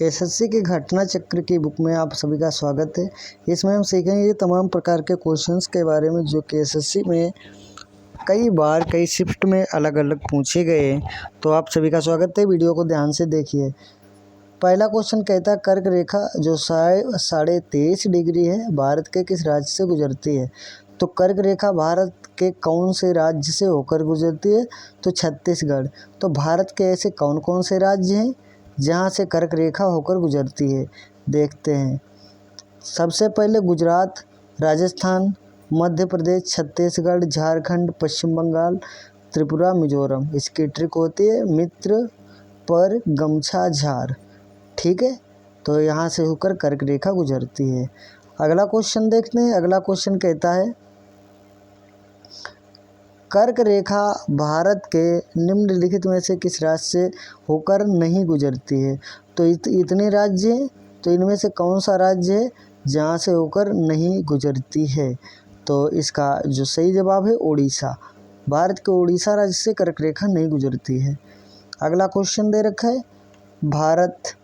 SSC के घटना चक्र की बुक में आप सभी का स्वागत है। इसमें हम सीखेंगे तमाम प्रकार के क्वेश्चंस के बारे में जो कि एसएससी में कई बार कई शिफ्ट में अलग अलग पूछे गए हैं। तो आप सभी का स्वागत है, वीडियो को ध्यान से देखिए। पहला क्वेश्चन कहता है कर्क रेखा जो 23.5 डिग्री है भारत के किस राज्य से गुजरती है। तो कर्क रेखा भारत के कौन से राज्य से होकर गुजरती है। तो छत्तीसगढ़। तो भारत के ऐसे कौन कौन से राज्य हैं जहाँ से कर्क रेखा होकर गुजरती है, देखते हैं। सबसे पहले गुजरात, राजस्थान, मध्य प्रदेश, छत्तीसगढ़, झारखंड, पश्चिम बंगाल, त्रिपुरा, मिजोरम। इसकी ट्रिक होती है मित्र पर गमछा झार। ठीक है, तो यहाँ से होकर कर्क रेखा गुजरती है। अगला क्वेश्चन देखते हैं। अगला क्वेश्चन कहता है कर्क रेखा भारत के निम्नलिखित में से किस राज्य से होकर नहीं गुजरती है। तो इतने राज्य हैं, तो इनमें से कौन सा राज्य है जहाँ से होकर नहीं गुजरती है। तो इसका जो सही जवाब है उड़ीसा। भारत के उड़ीसा राज्य से कर्क रेखा नहीं गुजरती है। अगला क्वेश्चन दे रखा है भारत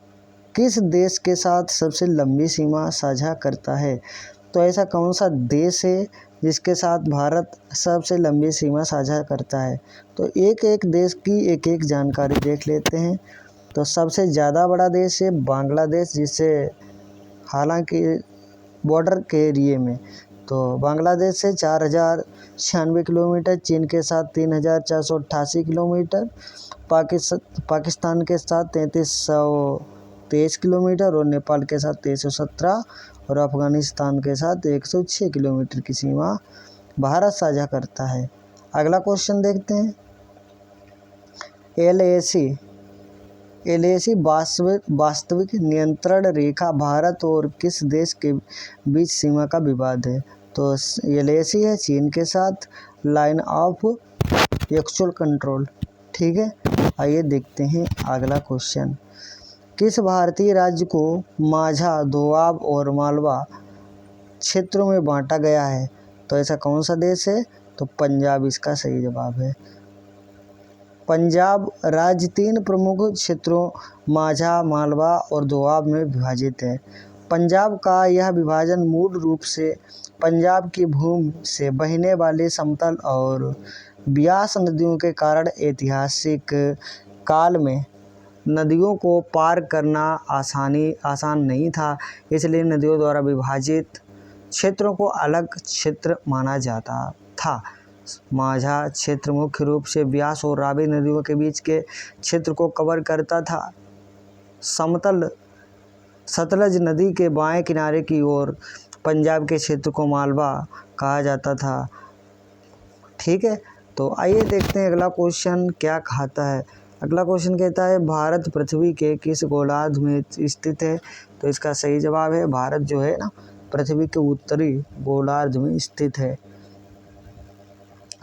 किस देश के साथ सबसे लंबी सीमा साझा करता है। तो ऐसा कौन सा देश है जिसके साथ भारत सबसे लंबी सीमा साझा करता है। तो एक एक देश की एक एक जानकारी देख लेते हैं। तो सबसे ज़्यादा बड़ा देश है बांग्लादेश, जिससे हालांकि बॉर्डर के एरिए में तो बांग्लादेश से 4096 किलोमीटर, चीन के साथ 3488 किलोमीटर, पाकिस्तान के साथ 3323 किलोमीटर और नेपाल के साथ 2317 और अफगानिस्तान के साथ 106 किलोमीटर की सीमा भारत साझा करता है। अगला क्वेश्चन देखते हैं। एलएसी वास्तविक नियंत्रण रेखा भारत और किस देश के बीच सीमा का विवाद है। तो एलएसी है चीन के साथ, लाइन ऑफ एक्चुअल कंट्रोल। ठीक है, आइए देखते हैं अगला क्वेश्चन। किस भारतीय राज्य को माझा, दोआब और मालवा क्षेत्रों में बांटा गया है। तो ऐसा कौन सा देश है। तो पंजाब इसका सही जवाब है। पंजाब राज्य 3 प्रमुख क्षेत्रों माझा, मालवा और दोआब में विभाजित है। पंजाब का यह विभाजन मूल रूप से पंजाब की भूमि से बहने वाले समतल और ब्यास नदियों के कारण ऐतिहासिक काल में नदियों को पार करना आसान नहीं था, इसलिए नदियों द्वारा विभाजित क्षेत्रों को अलग क्षेत्र माना जाता था। माझा क्षेत्र मुख्य रूप से ब्यास और रावी नदियों के बीच के क्षेत्र को कवर करता था। समतल सतलज नदी के बाएं किनारे की ओर पंजाब के क्षेत्र को मालवा कहा जाता था। ठीक है, तो आइए देखते हैं अगला क्वेश्चन क्या कहता है। अगला क्वेश्चन कहता है भारत पृथ्वी के किस गोलार्ध में स्थित है। तो इसका सही जवाब है भारत जो है ना पृथ्वी के उत्तरी गोलार्ध में स्थित है।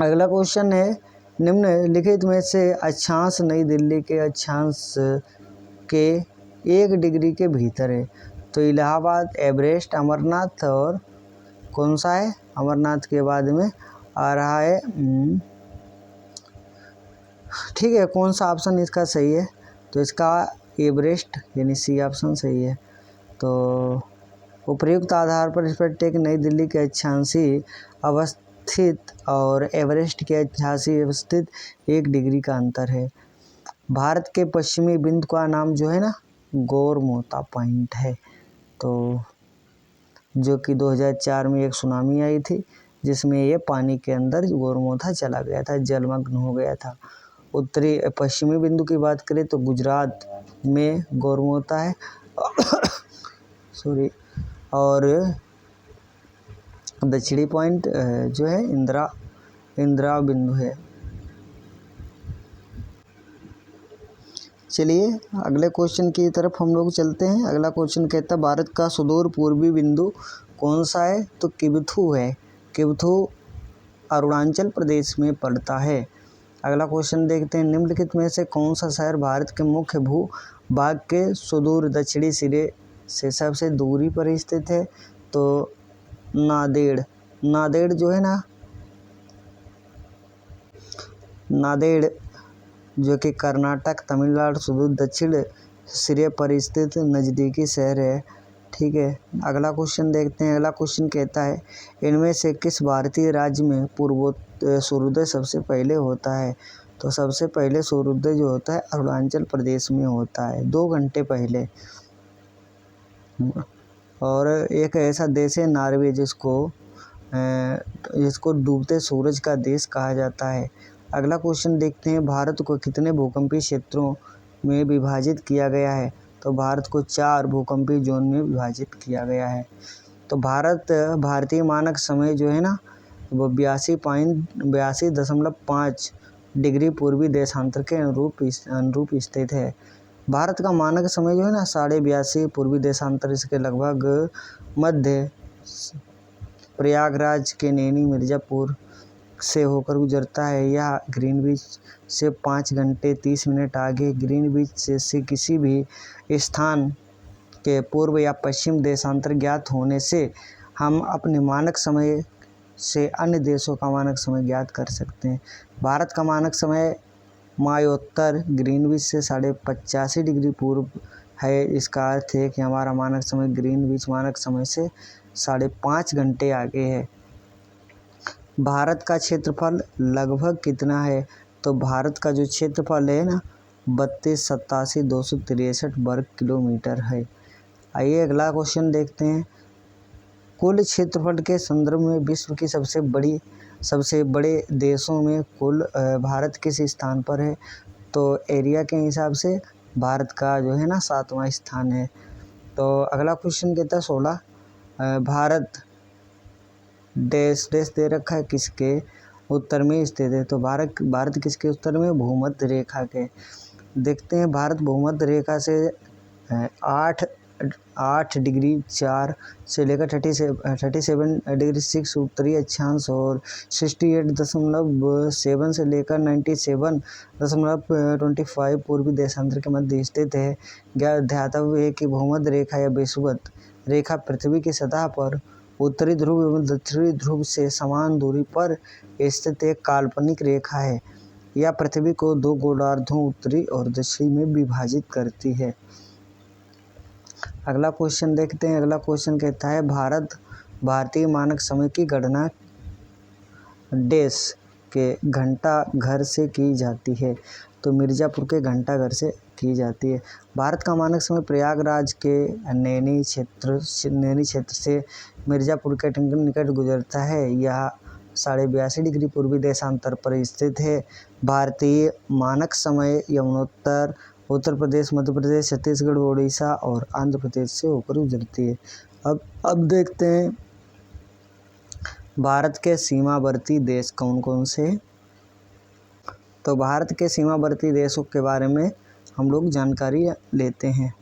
अगला क्वेश्चन है निम्नलिखित में से अक्षांश नई दिल्ली के अक्षांश के 1 डिग्री के भीतर है। तो इलाहाबाद, एवरेस्ट, अमरनाथ और कौन सा है। अमरनाथ के बाद में आ रहा है ठीक है, कौन सा ऑप्शन इसका सही है। तो इसका एवरेस्ट यानी सी ऑप्शन सही है। तो उपयुक्त आधार पर इस पर टेक नई दिल्ली के अक्षांशी अवस्थित और एवरेस्ट के अक्षांशी अवस्थित 1 डिग्री का अंतर है। भारत के पश्चिमी बिंदु का नाम जो है ना गोरमोता पॉइंट है। तो जो कि 2004 में एक सुनामी आई थी जिसमें ये पानी के अंदर गोरमोता चला गया था, जलमग्न हो गया था। उत्तरी पश्चिमी बिंदु की बात करें तो गुजरात में गोरमोता है सॉरी, और दक्षिणी पॉइंट जो है इंदिरा बिंदु है। चलिए अगले क्वेश्चन की तरफ हम लोग चलते हैं। अगला क्वेश्चन कहता है भारत का सुदूर पूर्वी बिंदु कौन सा है। तो किबथू है। किबथू अरुणाचल प्रदेश में पड़ता है। अगला क्वेश्चन देखते हैं निम्नलिखित में से कौन सा शहर भारत के मुख्य भू भाग के सुदूर दक्षिणी सिरे से सबसे दूरी पर स्थित है। तो नांदेड़ जो है ना, नांदेड़ जो कि कर्नाटक, तमिलनाडु, सुदूर दक्षिण सिरे पर स्थित नज़दीकी शहर है। ठीक है, अगला क्वेश्चन देखते हैं। अगला क्वेश्चन कहता है इनमें से किस भारतीय राज्य में सूर्योदय सबसे पहले होता है? तो सबसे पहले सूर्योदय जो होता है अरुणाचल प्रदेश में होता है 2 घंटे पहले। और एक ऐसा देश है नॉर्वे जिसको डूबते सूरज का देश कहा जाता है। अगला क्वेश्चन देखते हैं भारत को कितने भूकंपीय क्षेत्रों में विभाजित किया गया है? तो भारत को 4 भूकंपीय जोन में विभाजित किया गया है। तो भारतीय मानक समय जो है ना वो 82.5 डिग्री पूर्वी देशांतर के अनुरूप स्थित है। भारत का मानक समय जो है ना 82.5 पूर्वी देशांतर इसके लगभग मध्य प्रयागराज के नैनी मिर्ज़ापुर से होकर गुजरता है। यह ग्रीनविच से 5 घंटे 30 मिनट आगे ग्रीनविच से किसी भी स्थान के पूर्व या पश्चिम देशांतर ज्ञात होने से हम अपने मानक समय से अन्य देशों का मानक समय ज्ञात कर सकते हैं। भारत का मानक समय मायोत्तर ग्रीनविच से 85.5 डिग्री पूर्व है। इसका अर्थ है कि हमारा मानक समय ग्रीनविच मानक समय से 5.5 घंटे आगे है। भारत का क्षेत्रफल लगभग कितना है? तो भारत का जो क्षेत्रफल है ना 32,87,263 वर्ग किलोमीटर है। आइए अगला क्वेश्चन देखते हैं। कुल क्षेत्रफल के संदर्भ में विश्व की सबसे बड़े देशों में भारत किस स्थान पर है? तो एरिया के हिसाब से भारत का जो है ना 7वां स्थान है। तो अगला क्वेश्चन कहता है 16 भारत डैश डैश दे रखा है किसके उत्तर में स्थित है? तो भारत किसके उत्तर में? भूमध्य रेखा के। देखते हैं भारत भूमध्य रेखा से 8 डिग्री 4 से लेकर 37 डिग्री 6 उत्तरी अक्षांश और 68.7 से लेकर 97.25 पूर्वी देशांतर के मध्य स्थित है। ध्यातव्य है कि भूमध्य रेखा या विषुवत रेखा पृथ्वी की सतह पर उत्तरी ध्रुव एवं दक्षिणी ध्रुव से समान दूरी पर स्थित एक काल्पनिक रेखा है। यह पृथ्वी को 2 गोलार्धों उत्तरी और दक्षिणी में विभाजित करती है। अगला क्वेश्चन देखते हैं। अगला क्वेश्चन कहता है भारतीय मानक समय की गणना डैश के घंटा घर से की जाती है? तो मिर्ज़ापुर के घंटा घर से की जाती है। भारत का मानक समय प्रयागराज के नैनी क्षेत्र से मिर्ज़ापुर के निकट गुजरता है। यह 82.5 डिग्री पूर्वी देशांतर पर स्थित है। भारतीय मानक समय यमुनोत्तर उत्तर प्रदेश, मध्य प्रदेश, छत्तीसगढ़, ओडिशा और आंध्र प्रदेश से होकर गुजरती है। अब देखते हैं भारत के सीमावर्ती देश कौन कौन से हैं? तो भारत के सीमावर्ती देशों के बारे में हम लोग जानकारी लेते हैं।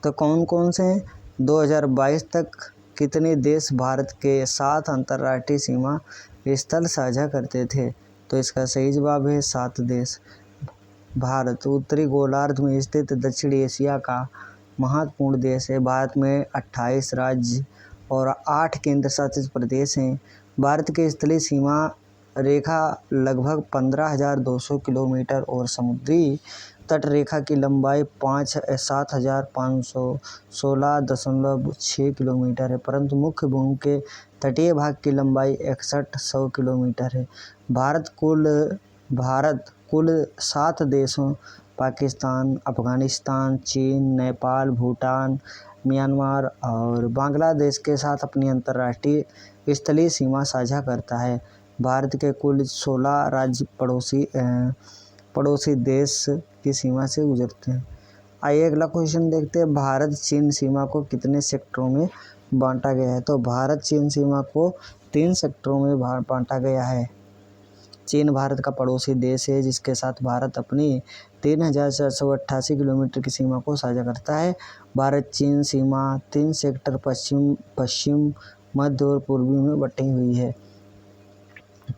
तो कौन कौन से हैं? 2022 तक कितने देश भारत के साथ अंतर्राष्ट्रीय सीमा स्थल साझा करते थे? तो इसका सही जवाब है 7 देश। भारत उत्तरी गोलार्ध में स्थित दक्षिण एशिया का महत्वपूर्ण देश है। भारत में 28 राज्य और 8 केंद्र शासित प्रदेश हैं। भारत की स्थलीय सीमा रेखा लगभग 15,200 किलोमीटर और समुद्री तट रेखा की लंबाई 7,516.6 किलोमीटर है, परंतु मुख्य भूमि के तटीय भाग की लंबाई 6100 किलोमीटर है। भारत कुल 7 देशों पाकिस्तान, अफगानिस्तान, चीन, नेपाल, भूटान, म्यांमार और बांग्लादेश के साथ अपनी अंतर्राष्ट्रीय स्थलीय सीमा साझा करता है। भारत के कुल 16 राज्य पड़ोसी देश की सीमा से गुजरते हैं। आइए अगला क्वेश्चन देखते हैं। भारत चीन सीमा को कितने सेक्टरों में बांटा गया है? तो भारत चीन सीमा को 3 सेक्टरों में बांटा गया है। चीन भारत का पड़ोसी देश है जिसके साथ भारत अपनी 3,488 किलोमीटर की सीमा को साझा करता है। भारत चीन सीमा 3 सेक्टर पश्चिम, मध्य और पूर्वी में बटी हुई है।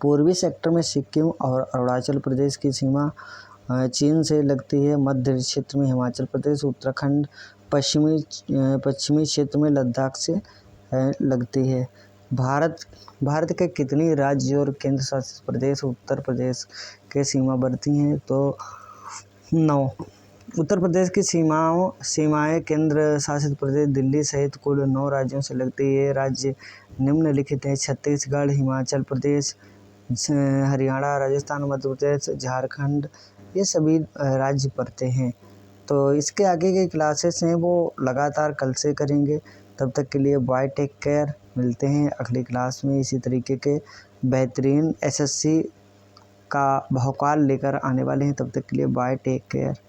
पूर्वी सेक्टर में सिक्किम और अरुणाचल प्रदेश की सीमा चीन से लगती है। मध्य क्षेत्र में हिमाचल प्रदेश, उत्तराखंड, पश्चिमी क्षेत्र में लद्दाख से लगती है। भारत के कितनी राज्य और केंद्र शासित प्रदेश उत्तर प्रदेश के सीमावर्ती हैं? तो 9। उत्तर प्रदेश की सीमाएं केंद्र शासित प्रदेश दिल्ली सहित कुल 9 राज्यों से लगती है। ये राज्य निम्नलिखित हैं: छत्तीसगढ़, हिमाचल प्रदेश, हरियाणा, राजस्थान, मध्य प्रदेश, झारखंड, ये सभी राज्य पड़ते हैं। तो इसके आगे की क्लासेस हैं वो लगातार कल से करेंगे। तब तक के लिए बाय, टेक केयर। मिलते हैं अगली क्लास में इसी तरीके के बेहतरीन एसएससी का भौकाल लेकर आने वाले हैं। तब तक के लिए बाय, टेक केयर।